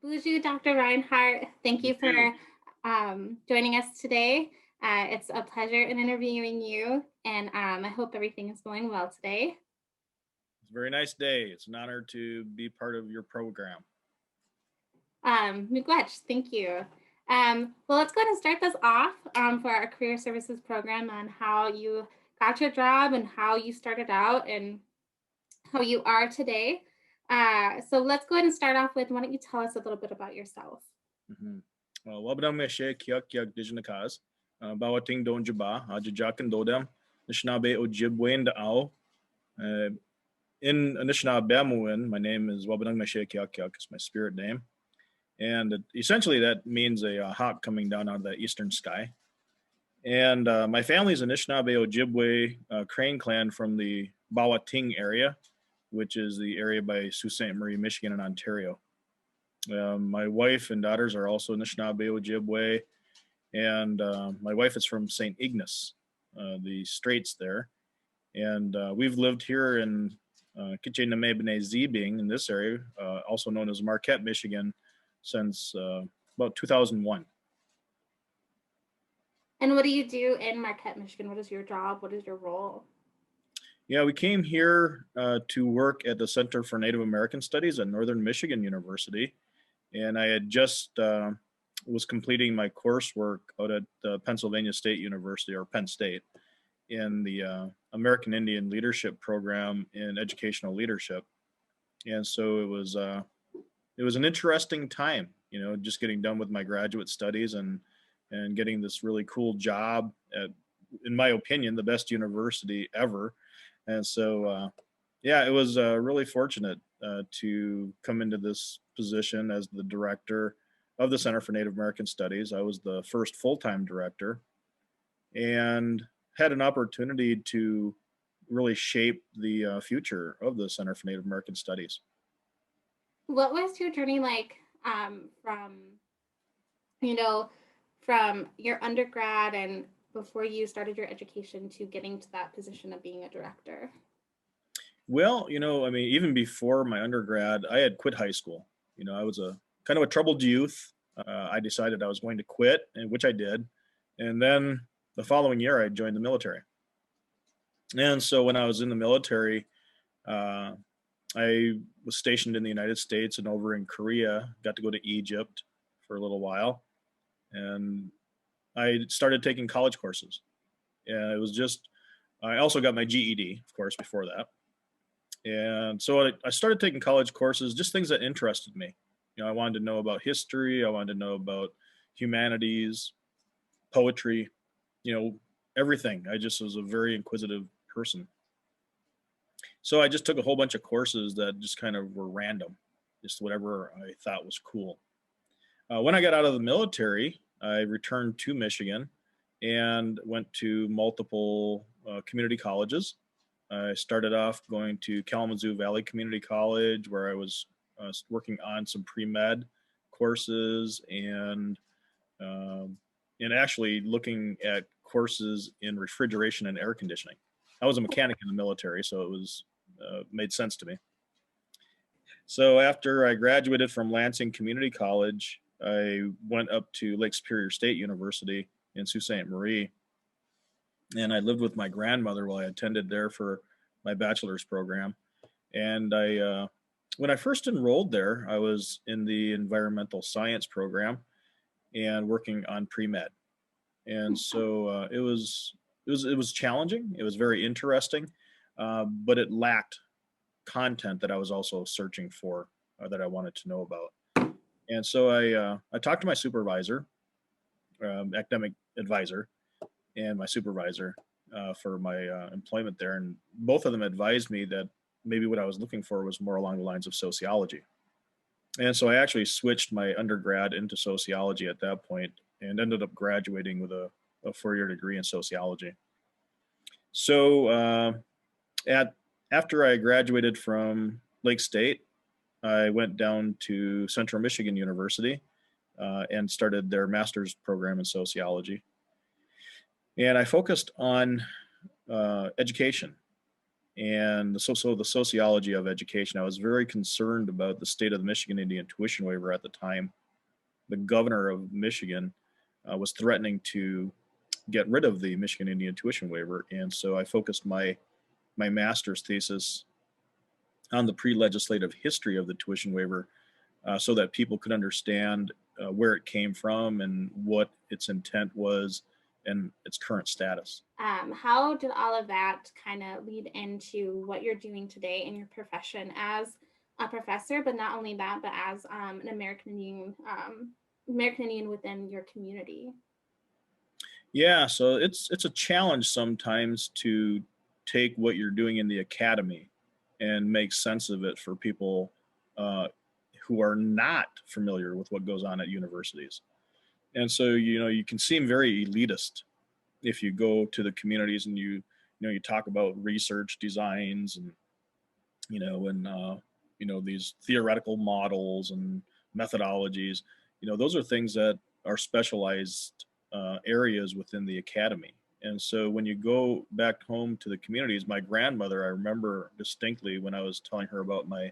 Bonjour, Dr. Reinhardt. Thank you for Too. joining us today. It's a pleasure in interviewing you, and I hope everything is going well today. It's a very nice day. It's an honor to be part of your program. Miigwech, thank you. Well, let's go ahead and start this off for our career services program on how you got your job and how you started out and how you are today. So let's go ahead and start off with why don't you tell us a little bit about yourself? Mhm. Wabdam meshe kyak kyak dijnakas. Bawating don jaba, ajajakan dodam, Nishnabe ojibwain dao. Uh, in Anishinaabemuin, my name is Wabdang Meshe Kyak Kyak, it's my spirit name. And essentially that means a hawk coming down out of the eastern sky. And my family's Anishinaabe Ojibwe Crane clan from the Bawating area, which is the area by Sault Ste. Marie, Michigan, and Ontario. My wife and daughters are also Anishinaabe Ojibwe, and my wife is from St. Ignace, the Straits there. And we've lived here in Kitchener-Bene-Zebing in this area, also known as Marquette, Michigan, since about 2001. And what do you do in Marquette, Michigan? What is your job? What is your role? Yeah, we came here to work at the Center for Native American Studies at Northern Michigan University, and I had just was completing my coursework out at Pennsylvania State University, or Penn State, in the American Indian Leadership Program in Educational Leadership. And so it was an interesting time, just getting done with my graduate studies and getting this really cool job at, in my opinion, the best university ever. And so yeah, it was really fortunate to come into this position as the director of the Center for Native American Studies. I was the first full-time director and had an opportunity to really shape the future of the Center for Native American Studies. What was your journey like from, you know, from your undergrad and before you started your education to getting to that position of being a director? Well, I mean, even before my undergrad, I had quit high school. I was a kind of a troubled youth. I decided I was going to quit, and which I did. And then the following year, I joined the military. And so when I was in the military, uh, I was stationed in the United States and over in Korea. Got to go to Egypt for a little while, and I started taking college courses. And it was just, I also got my GED, of course, before that. And so I started taking college courses, just things that interested me. I wanted to know about history, I wanted to know about humanities, poetry, you know, everything. I just was a very inquisitive person. So I just took a whole bunch of courses that just kind of were random, just whatever I thought was cool. When I got out of the military, I returned to Michigan and went to multiple community colleges. I started off going to Kalamazoo Valley Community College, where I was working on some pre-med courses um, and actually looking at courses in refrigeration and air conditioning. I was a mechanic in the military, so it was made sense to me. So after I graduated from Lansing Community College, I went up to Lake Superior State University in Sault Ste. Marie, and I lived with my grandmother while I attended there for my bachelor's program. And when I first enrolled there, I was in the environmental science program and working on pre med. And so it was challenging. It was very interesting, but it lacked content that I was also searching for that I wanted to know about. And so I talked to my supervisor, academic advisor, and my supervisor for my employment there, and both of them advised me that maybe what I was looking for was more along the lines of sociology. And so I actually switched my undergrad into sociology at that point and ended up graduating with a 4-year degree in sociology. So at after I graduated from Lake State, I went down to Central Michigan University and started their master's program in sociology. And I focused on education. and so the sociology of education. I was very concerned about the state of the Michigan Indian tuition waiver at the time. The governor of Michigan was threatening to get rid of the Michigan Indian tuition waiver, and so I focused my master's thesis on the pre-legislative history of the tuition waiver, so that people could understand where it came from and what its intent was and its current status. How did all of that kind of lead into what you're doing today in your profession as a professor, but not only that, but as an American Indian within your community? Yeah, so it's a challenge sometimes to take what you're doing in the academy and make sense of it for people uh, who are not familiar with what goes on at universities. And so, you can seem very elitist if you go to the communities and you talk about research designs and these theoretical models and methodologies. Those are things that are specialized areas within the academy. And so when you go back home to the communities, my grandmother, I remember distinctly when I was telling her about my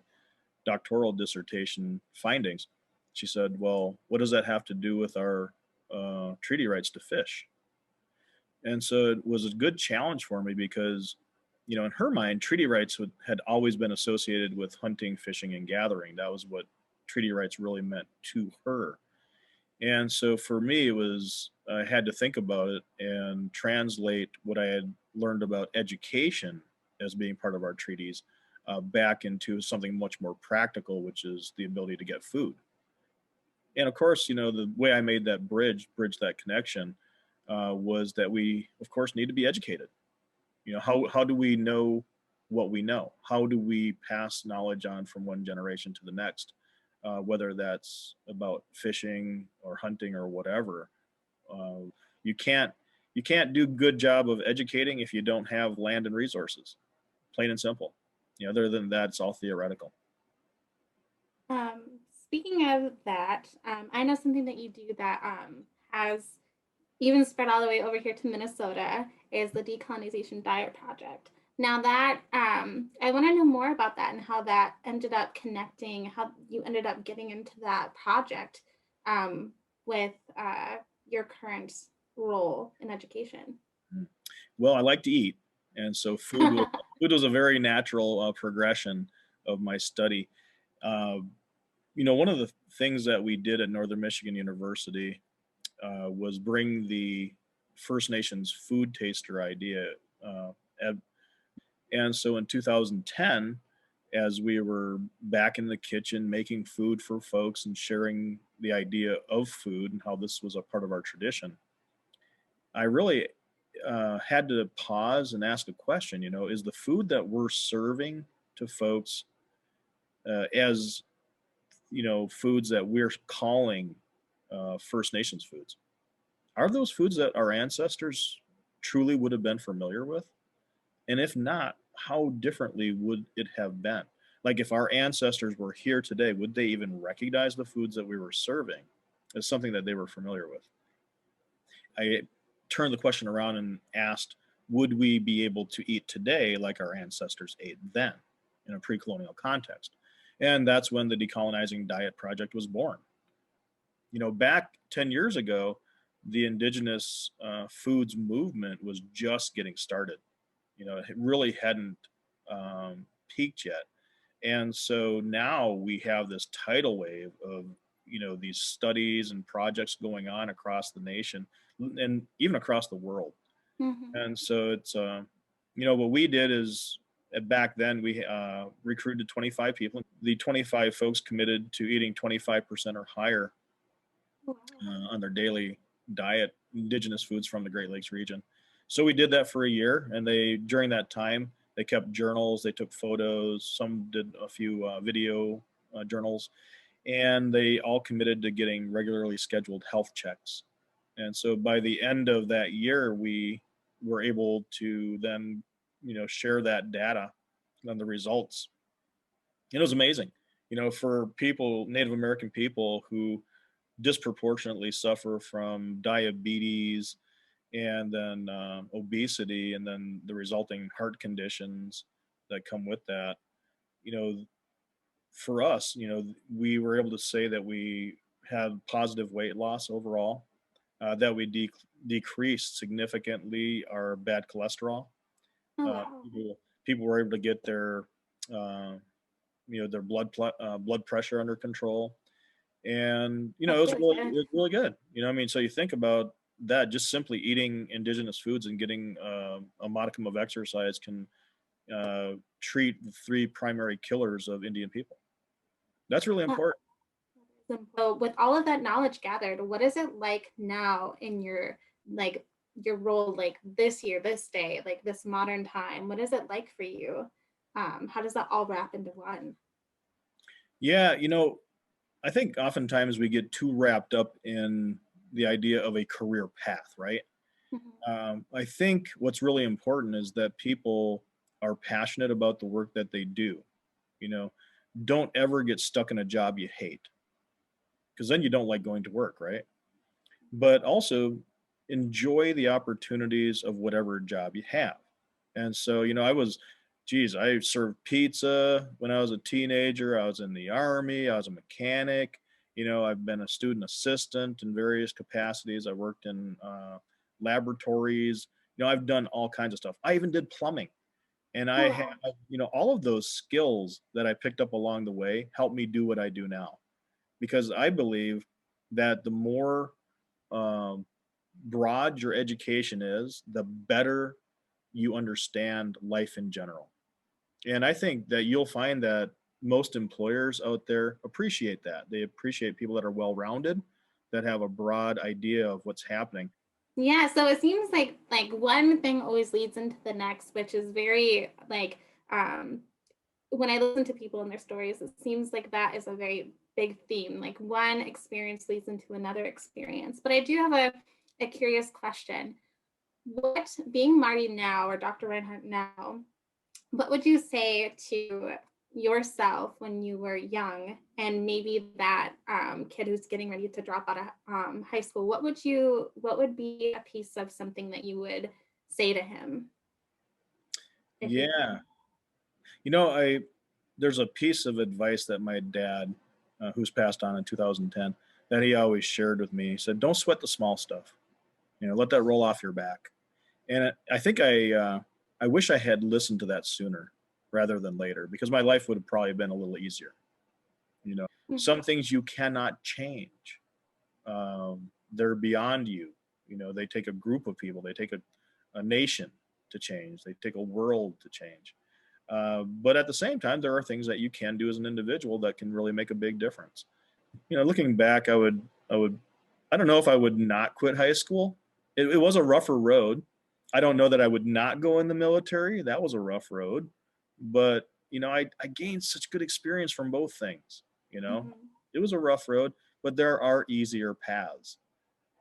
doctoral dissertation findings, she said, well, what does that have to do with our treaty rights to fish? And so it was a good challenge for me because, in her mind, treaty rights had always been associated with hunting, fishing, and gathering. That was what treaty rights really meant to her. And so for me, I had to think about it and translate what I had learned about education as being part of our treaties back into something much more practical, which is the ability to get food. And of course, the way I made that bridge that connection, was that we, of course, need to be educated. How do we know what we know? How do we pass knowledge on from one generation to the next? Whether that's about fishing or hunting or whatever, uh, you can't you can't do good job of educating if you don't have land and resources. Plain and simple. Other than that, it's all theoretical. Um, Speaking of that, I know something that you do that has even spread all the way over here to Minnesota is the Decolonization Diet Project. Now that I want to know more about that and how that ended up connecting, how you ended up getting into that project um, with your current role in education. Well, I like to eat, and so food was a very natural progression of my study. Uh, One of the things that we did at Northern Michigan University was bring the First Nations food taster idea. Uh, and so in 2010, as we were back in the kitchen making food for folks and sharing the idea of food and how this was a part of our tradition, I really had to pause and ask a question. Is the food that we're serving to folks as foods that we're calling First Nations foods, are those foods that our ancestors truly would have been familiar with? And if not, how differently would it have been? Like if our ancestors were here today, would they even recognize the foods that we were serving as something that they were familiar with? I turned the question around and asked, would we be able to eat today like our ancestors ate then in a pre colonial context? And that's when the Decolonizing Diet Project was born. Back 10 years ago, the indigenous foods movement was just getting started. It really hadn't peaked yet. And so now we have this tidal wave of, these studies and projects going on across the nation and even across the world. Mm-hmm. And so what we did is back then we recruited 25 people. The 25 folks committed to eating 25% or higher Wow. on their daily diet, indigenous foods from the Great Lakes region. So we did that for a year, and during that time they kept journals, they took photos, some did a few video journals, and they all committed to getting regularly scheduled health checks. And so by the end of that year, we were able to then share that data and the results. It was amazing, for people, Native American people who disproportionately suffer from diabetes and then obesity and then the resulting heart conditions. that come with that. You know, for us, we were able to say that we had positive weight loss overall, that we decreased significantly our bad cholesterol. Oh, Uh, wow. people were able to get their uh, their blood pressure under control, and That's really it good. was really good. I mean, so you think about that, just simply eating indigenous foods and getting a modicum of exercise can treat the three primary killers of Indian people. That's really Uh, important. So with all of that knowledge gathered, what is it like now in your like your role, like this year, this day, like this modern time? What is it like for you? How does that all wrap into one? Yeah, I think oftentimes we get too wrapped up in the idea of a career path, right? Mhm. I think what's really important is that people are passionate about the work that they do. You know, don't ever get stuck in a job you hate, because then you don't like going to work, right? But also enjoy the opportunities of whatever job you have. And so, I served pizza when I was a teenager. I was in the army. I was a mechanic. I've been a student assistant in various capacities. I worked in laboratories. I've done all kinds of stuff. I even did plumbing. And Oh, I have, wow. all of those skills that I picked up along the way help me do what I do now. Because I believe that the more um, broad your education is, the better you understand life in general. And I think that you'll find that most employers out there appreciate that. They appreciate people that are well rounded, that have a broad idea of what's happening. Yeah, so it seems like one thing always leads into the next, which is very like when I listen to people and their stories, it seems like that is a very big theme. Like one experience leads into another experience. But I do have a curious question. What, being Marty now or Dr. Reinhardt now, what would you say to yourself when you were young and maybe that kid who's getting ready to drop out of high school? What would be a piece of something that you would say to him if you Yeah. could? I there's a piece of advice that my dad, who's passed on in 2010, that he always shared with me. He said, "Don't sweat the small stuff. Let that roll off your back." And I think I wish I had listened to that sooner rather than later, because my life would have probably been a little easier. Some things you cannot change. They're beyond you. They take a group of people, they take a nation to change, they take a world to change. But at the same time, there are things that you can do as an individual that can really make a big difference. Looking back, I don't know if I would not quit high school. It was a rougher road. I don't know that I would not go in the military. That was a rough road. But, I gained such good experience from both things. You know, Mhm. it was a rough road, but there are easier paths.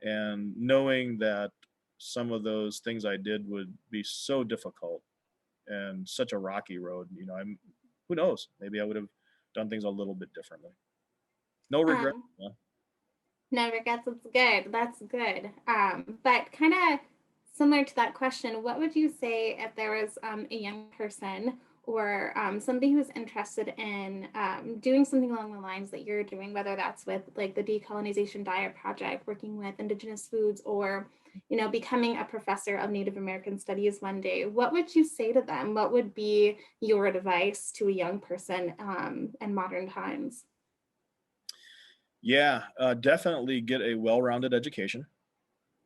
And knowing that some of those things I did would be so difficult and such a rocky road, who knows? Maybe I would have done things a little bit differently. No regret. Um, Yeah. No regrets. That's good. That's good. But kind of similar to that question, what would you say if there was a young person or somebody who's interested in doing something along the lines that you're doing, whether that's with like the Decolonization Diet Project, working with Indigenous foods, or becoming a professor of Native American Studies one day? What would you say to them? What would be your advice to a young person in modern times? Yeah, definitely get a well-rounded education.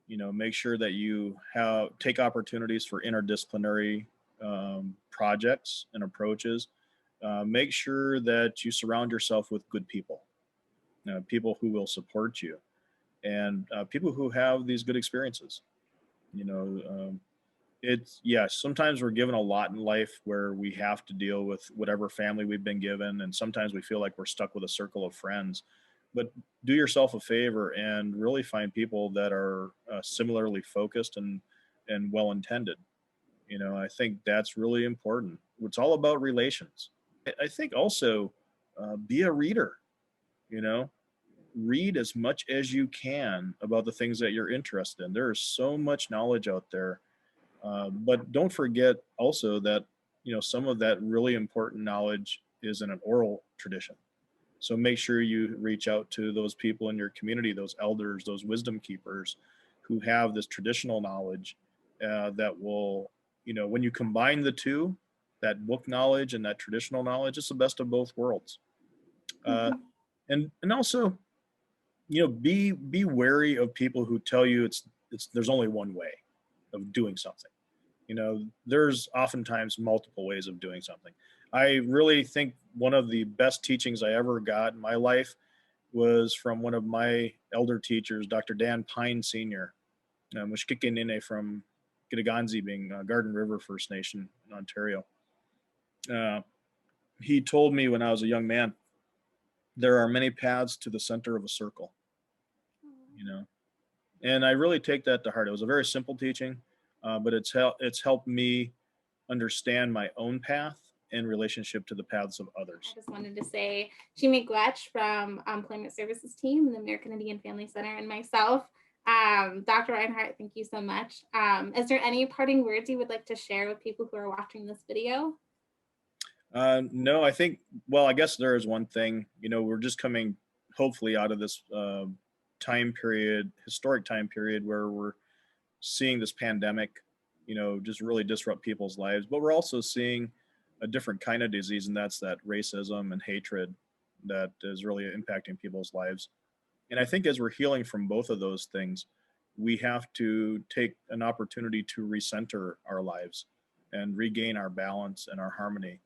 Make sure that you take opportunities for interdisciplinary projects and approaches. Make sure that you surround yourself with good people, people who will support you, and people who have these good experiences. You know, it's yes. Sometimes we're given a lot in life where we have to deal with whatever family we've been given, and sometimes we feel like we're stuck with a circle of friends. But do yourself a favor and really find people that are similarly focused and well intended. I think that's really important. It's all about relations. I think also be a reader. You know, read as much as you can about the things that you're interested in. There is so much knowledge out there, but don't forget also that some of that really important knowledge is in an oral tradition. So make sure you reach out to those people in your community, those elders, those wisdom keepers who have this traditional knowledge that will, when you combine the two, that book knowledge and that traditional knowledge, it's the best of both worlds. Uh, Mhm. and also, be wary of people who tell you it's there's only one way of doing something. There's oftentimes multiple ways of doing something. I really think one of the best teachings I ever got in my life was from one of my elder teachers, Dr. Dan Pine Sr., Mushkikinine from Gitaganzi, being Garden River First Nation in Ontario. Uh, he told me when I was a young man, there are many paths to the center of a circle, you know, and I really take that to heart. It was a very simple teaching, but it's helped me understand my own path in relationship to the paths of I others. just wanted to say, Jimmy Gwetch from Employment Services Team, the American Indian Family Center, and myself, Dr. Reinhardt, thank you so much. Is there any parting words you would like to share with people who are watching this video? No, I think, well, I guess there is one thing. We're just coming, hopefully, out of this time period, historic time period, where we're seeing this pandemic, just really disrupt people's lives. But we're also seeing a different kind of disease, and that's that racism and hatred that is really impacting people's lives. And I think as we're healing from both of those things, we have to take an opportunity to recenter our lives and regain our balance and our harmony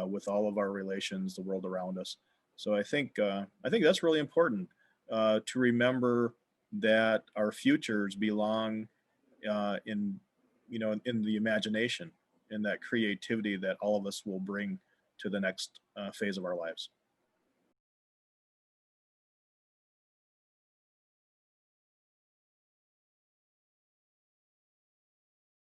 with all of our relations, the world around us. So I think that's really important to remember that our futures belong in in the imagination, in that creativity that all of us will bring to the next phase of our lives.